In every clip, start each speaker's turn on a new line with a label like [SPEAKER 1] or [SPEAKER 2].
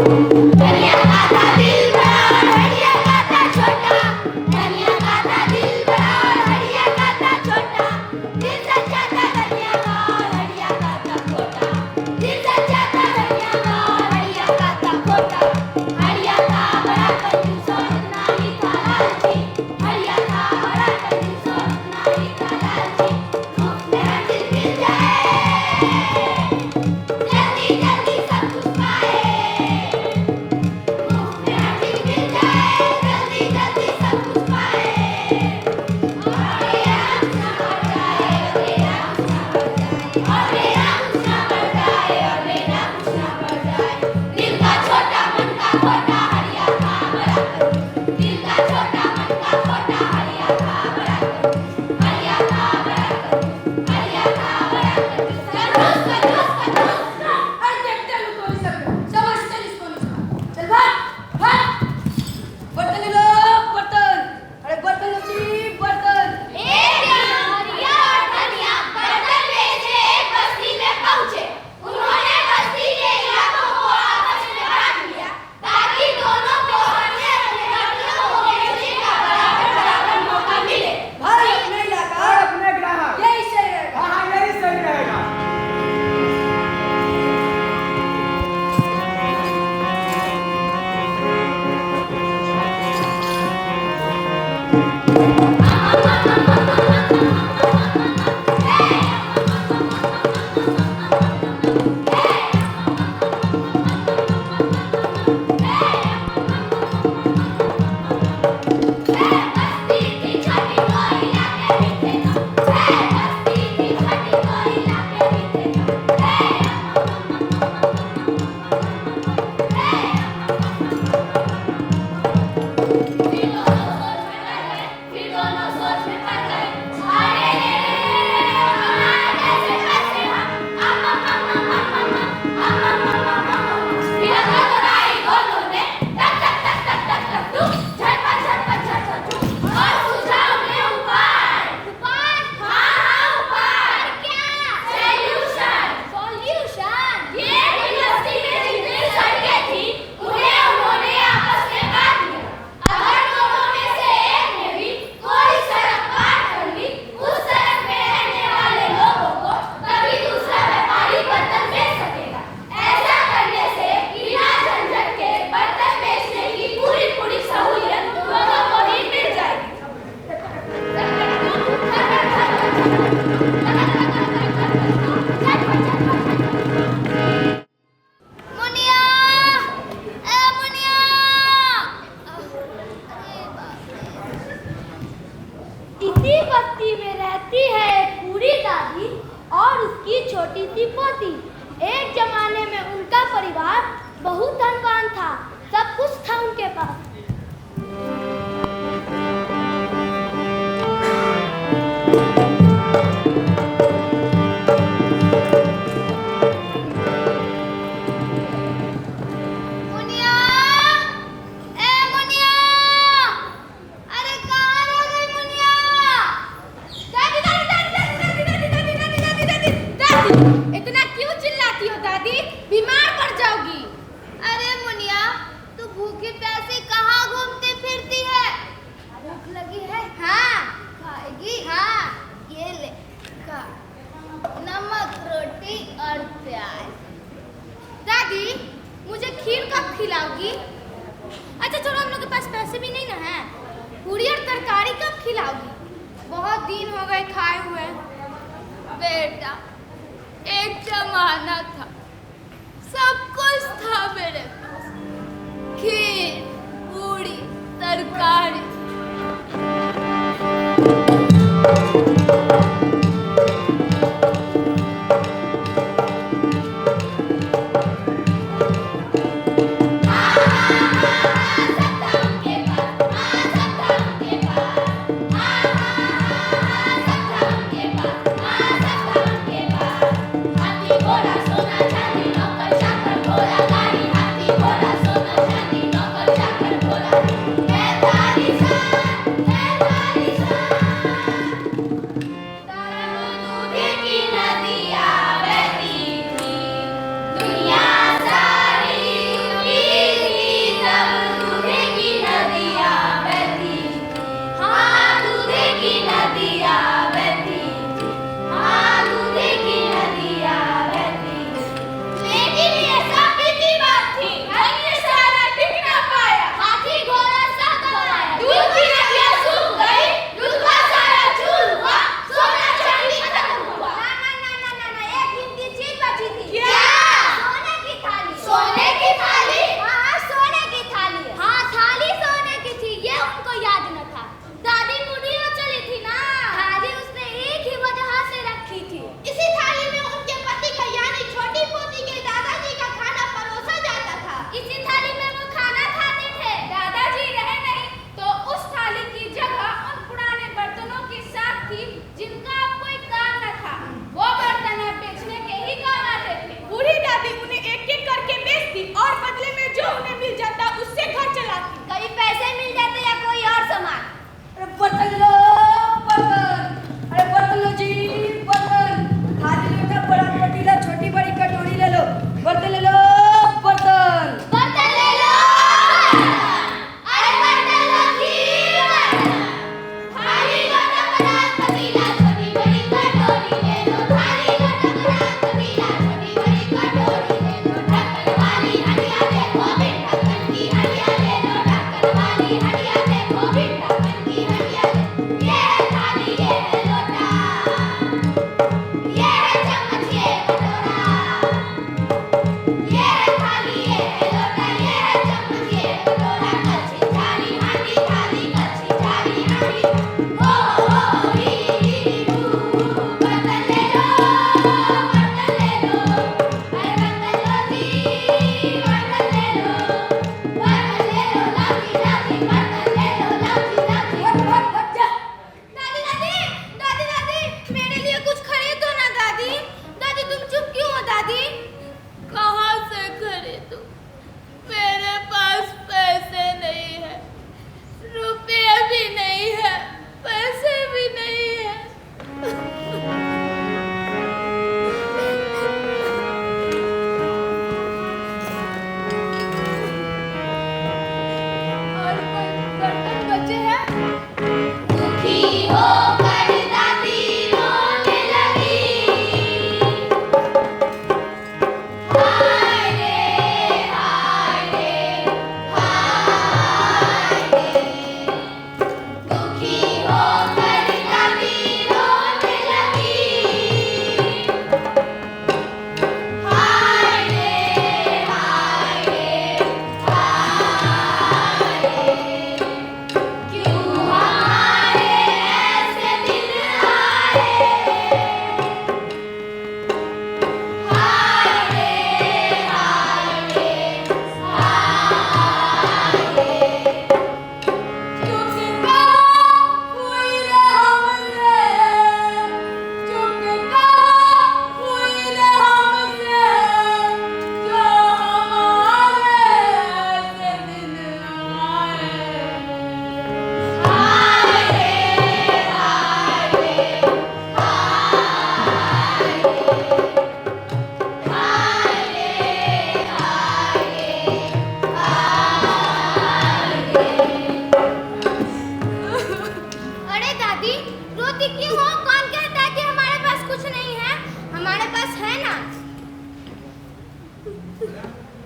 [SPEAKER 1] Happy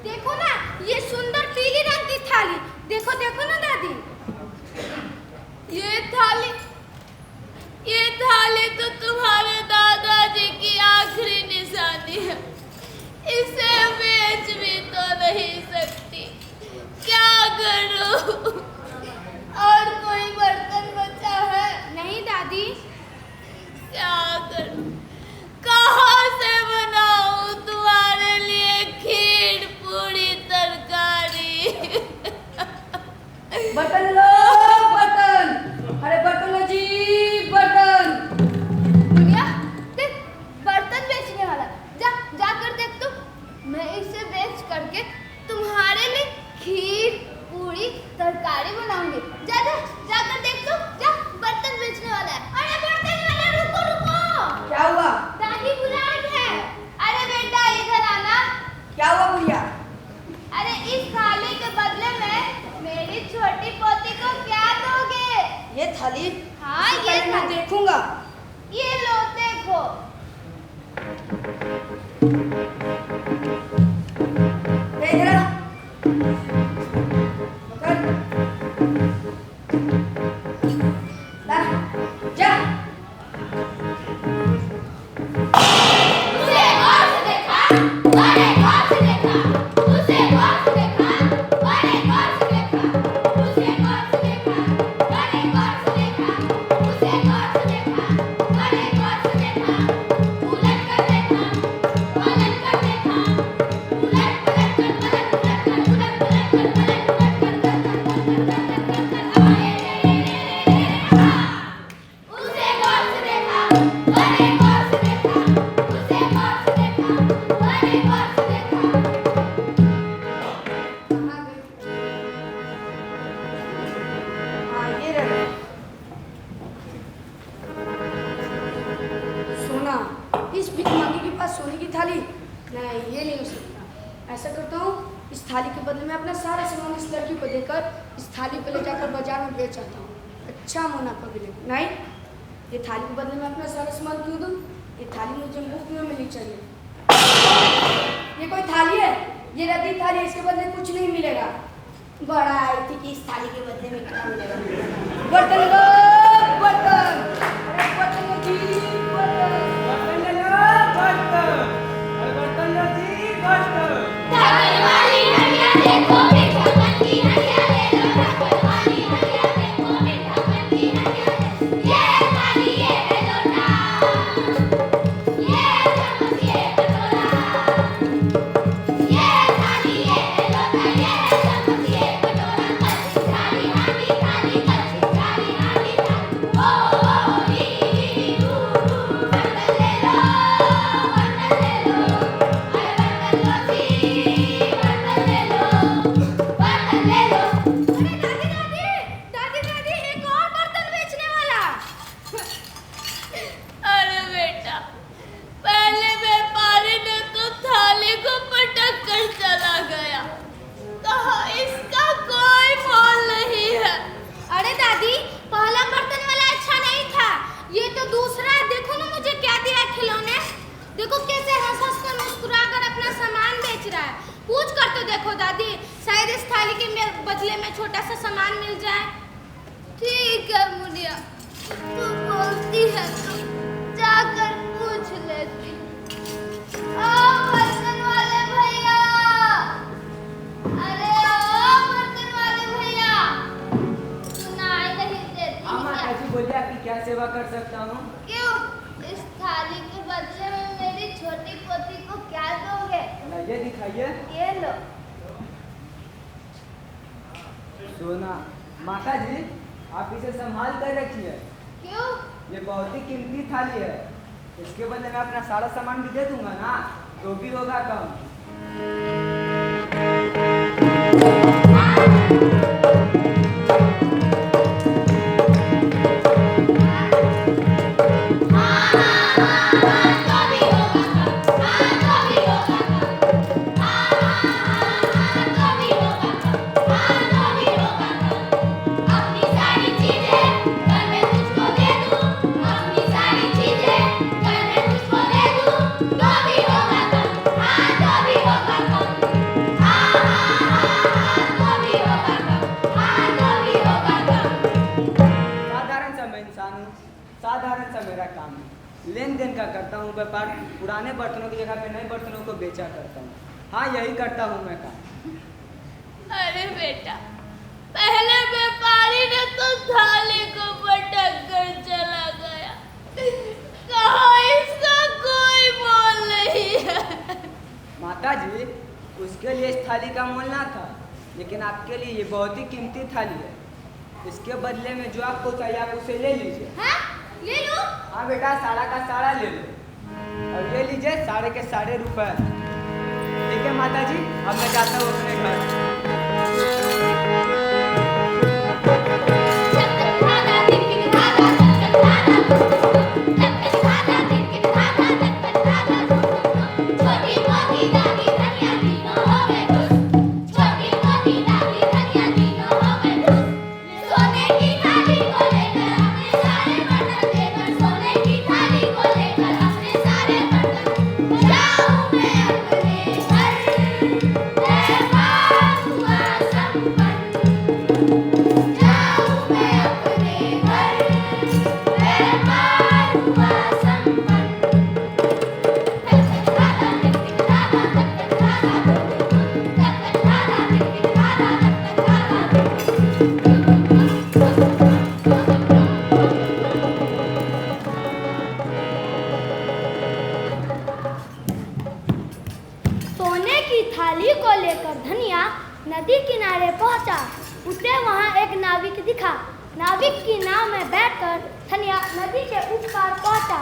[SPEAKER 1] देखो ना, ये सुंदर पीली रंग की थाली। देखो देखो ना दादी।
[SPEAKER 2] ये थाली तो तुम्हारे दादाजी की आखिरी निशानी है। इसे बेच भी तो नहीं सकती, क्या करूं? और कोई बर्तन बचा है?
[SPEAKER 1] नहीं दादी।
[SPEAKER 2] क्या करूं? कहाँ से बनाऊं तुम्हारे लिए खीर पूरी तरकारी?
[SPEAKER 3] बर्तन लो, बर्तन। अरे बर्तन लो जी, बर्तन।
[SPEAKER 2] दुनिया देख, बर्तन बेचने वाला। जाकर देख तू। मैं इसे बेच करके तुम्हारे लिए खीर पूरी तरकारी बनाऊंगी। जाकर देख तू। जा, बर्तन बेचने वाला है। अरे बर्तन वाला, रुको रुको।
[SPEAKER 3] क्या हुआ?
[SPEAKER 2] दादी बुला रही है। अरे बेटा इधर आना।
[SPEAKER 3] क्या हुआ बुढ़िया?
[SPEAKER 2] अरे इस थाली के बदले में मेरी छोटी पोती को क्या दोगे?
[SPEAKER 3] ये थाली?
[SPEAKER 2] हाँ,
[SPEAKER 3] इससे
[SPEAKER 2] ये
[SPEAKER 3] पहले मैं
[SPEAKER 2] थाली।
[SPEAKER 3] देखूंगा।
[SPEAKER 2] ये लो देखो।
[SPEAKER 3] ये इधर आ। पकड़। ला, जा।
[SPEAKER 2] उसे गौर से देखा, बड़े गौर से देखा। उसे गौर से देखा, बड़े गौर से देखा। उसे गौर से देखा, बड़े गौर से देखा। उसे गौर से देखा, बड़े गौर से देखा। उलट कर देखा, पलट कर देखा। उलट पलट कर, पलट उलट कर, उलट पलट कर, पलट उलट कर, कर उसे गौर से देखा, बड़े गौर से देखा। उसे गौर से देखा, बड़े गौर से देखा।
[SPEAKER 3] कहाँ गई? हाँ, ये रहा। सोना, इस भिखमंगे के पास सोने की थाली? नहीं, ये नहीं हो सकता। ऐसा करता हूँ, इस थाली के बदले में अपना सारा सामान इस लड़की को देकर इस थाली को ले जाकर बाजार में बेच आता हूँ। अच्छा मुनाफा मिलेगा। नहीं, ये थाली के बदले में अपना सारा सामान क्यों दूँ? ये थाली मुझे मुफ्त में मिलनी चाहिए। ये कोई थाली है? ये रद्दी थाली है, इसके बदले कुछ नहीं मिलेगा। बड़ा आई थी कि इस थाली के बदले में क्या मिलेगा। बर्तन लो, बर्तन। अरे बर्तन लो जी, बर्तन।
[SPEAKER 4] बर्तन लो, बर्तन। अरे बर्तन लो जी, बर्तन।
[SPEAKER 2] ढक्कन वाली हंडिया देखो भी, ढक्कन की हंडिया ले लो। ढक्कन वाली हंडिया देखो भी, ढक्कन की हंडिया ले लो। ये थाली, ये है लोटा। ये चम्मच, ये कटोरा। ये थाली, ये है लोटा। ये चम्मच, ये कटोरा। कच्ची थाली, हांडी थाली। कच्ची थाली, हांडी थाली। ओ री रू रू। बर्तन ले लो, बर्तन ले लो। अरे बर्तन लो जी, बर्तन ले लो, बर्तन ले लो। अरे दादी, एक और बर्तन बेचने वाला। अरे बेटा, पहले व्यापारी ने तो थाली को पटक कर चला गया। कहा इसका कोई मोल नहीं है।
[SPEAKER 1] अरे दादी, पहला बर्तन वाला अच्छा नहीं था, ये तो दूसरा है। देखो ना मुझे क्या दिया है खिलौने। देखो कैसे हंस हंस कर मुस्कुरा कर अपना सामान बेच रहा है। पूछ कर तो देखो दादी, शायद इस थाली के बदले में छोटा सा सामान मिल जाए।
[SPEAKER 2] ठीक है मुनिया, तू बोलती है तो जाकर पूछ लेती। ओ बर्तन वाले भैया, अरे ओ बर्तन वाले भैया, सुनाई नहीं देती
[SPEAKER 4] हाँ
[SPEAKER 2] क्या?
[SPEAKER 4] माता जी, बोलिए आपकी क्या सेवा कर सकता हूँ?
[SPEAKER 2] क्यों? इस थाली के बदले में मेरी छोटी पोती को क्या दोगे?
[SPEAKER 4] ये दिखाइए।
[SPEAKER 2] ये लो।
[SPEAKER 4] सोना। माता जी, आप इसे संभाल कर रखिए।
[SPEAKER 2] क्यों?
[SPEAKER 4] ये बहुत ही कीमती थाली है। इसके बदले मैं अपना सारा सामान भी दे दूंगा ना, तो भी होगा कम।
[SPEAKER 2] तो भी होगा कम।
[SPEAKER 4] लेन देन का करता हूँ व्यापार, पुराने बर्तनों की जगह पे नए बर्तनों को बेचा करता हूँ। हाँ, यही करता हूँ मैं काम।
[SPEAKER 2] अरे बेटा, पहले व्यापारी ने तो थाली को पटक कर चला गया, कहा इसका कोई मोल नहीं है।
[SPEAKER 4] माता जी, उसके लिए इस थाली का मोल ना था, लेकिन आपके लिए ये बहुत ही कीमती थाली है। इसके बदले में जो आपको चाहिए आप उसे ले लीजिए।
[SPEAKER 1] हाँ, ले लो।
[SPEAKER 4] हाँ बेटा, सारा का सारा ले लो और ले लीजिए सारे के सारे रुपए। ठीक है माता जी, अब मैं जाता हूँ अपने घर।
[SPEAKER 1] सोने की थाली को लेकर धनिया नदी किनारे पहुंचा। उसे वहां एक नाविक दिखा। नाविक की नाव में बैठकर धनिया नदी के उस पार पहुंचा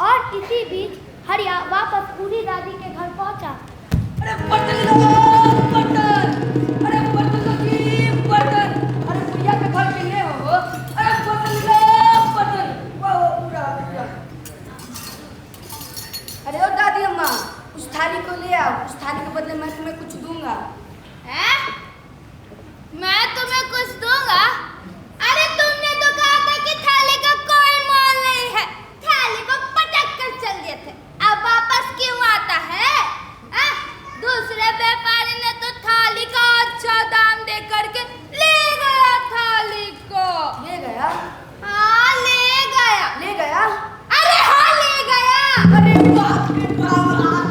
[SPEAKER 1] और इसी बीच हरिया वापस बूढ़ी दादी के घर पहुंचा।
[SPEAKER 3] अरे बर्तन लो, बर्तन! अरे बर्तन लो की बर्तन! अरे भैया के घर के लिए हो? अरे बर्तन लो, बर्तन! वाह, पूरा पूरा। अरे ओ दादी अम्मा, उस थाली को ले आओ। उस थाली के बदले मैं तुम्हें कुछ दूंगा।
[SPEAKER 2] हैं? मैं तुम्हें कुछ दूंगा? अरे तुमने तो कहा था कि थाली का कोई मोल नहीं है, थाली को पटक कर चल दिए थे, अब वापस क्यों आता है? दूसरे व्यापारी ने तो थाली का अच्छा दाम दे करके ले गया थाली को।
[SPEAKER 3] ले गया?
[SPEAKER 2] हाँ, ले गया।
[SPEAKER 3] ले गया?
[SPEAKER 2] अरे हाँ, ले गया।
[SPEAKER 3] अरे बाप रे बाप!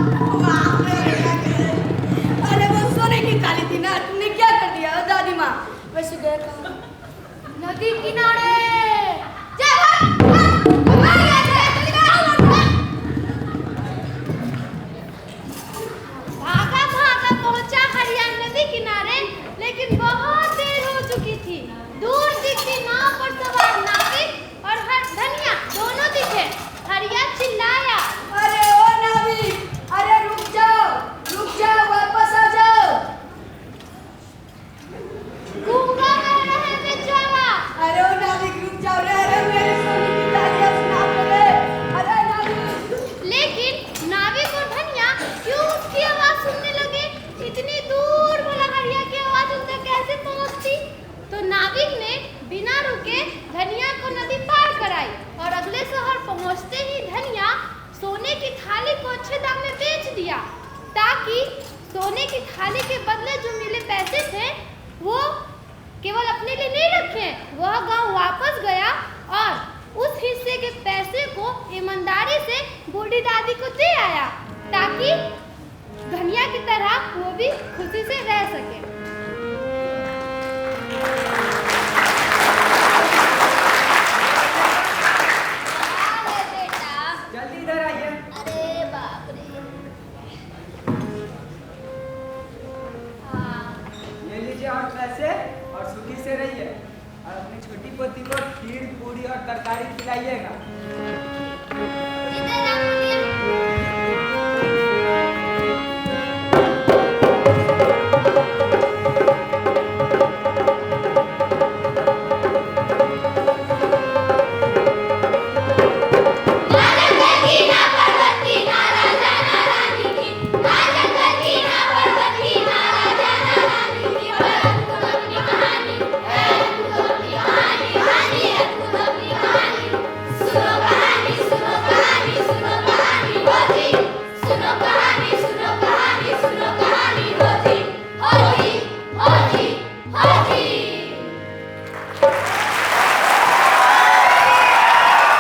[SPEAKER 3] अरे वो सोने की थाली थी ना, तुमने क्या कर दिया दादी माँ? वैसे गया कहाँ?
[SPEAKER 1] नदी किनारे। भागा भागा पहुंचा हरिया नदी किनारे, लेकिन बहुत देर हो चुकी थी। दूर दिखती नाव पर सवार नाविक और धनिया दोनों दिखे। हरिया चिल्लाया,
[SPEAKER 3] अरे ओ नाविक, अरे रुक जाओ, वापस आ जाओ।
[SPEAKER 1] गूंगा में रहे बेचारा।
[SPEAKER 3] अरे ओ नाविक रुक जाओ रे, अरे मेरे सोने की थाली अब सुना पड़े। अरे नाविक!
[SPEAKER 1] लेकिन नाविक और धनिया क्यों उसकी आवाज सुनने लगे? इतनी दूर भला हरिया की आवाज उन तक कैसे पहुंचती? तो नाविक ने बिना रुके धनिया को नदी पार कराई और अगले शहर पहुंचते ही धनिया सोने की थाली को अच्छे दाम में बेच दिया, ताकि सोने की थाली के बदले जो मिले पैसे थे वो केवल अपने लिए नहीं रखे। वह गांव वापस गया और उस हिस्से के पैसे को ईमानदारी से बूढ़ी दादी को दे आया, ताकि धनिया की तरह वो भी खुशी से रह सके।
[SPEAKER 4] जल्दी इधर आइए।
[SPEAKER 2] अरे बाप रे।
[SPEAKER 4] ले लीजिए और पैसे और सुखी से रहिए और अपनी छोटी पोती को खीर पूरी और तरकारी खिलाइएगा।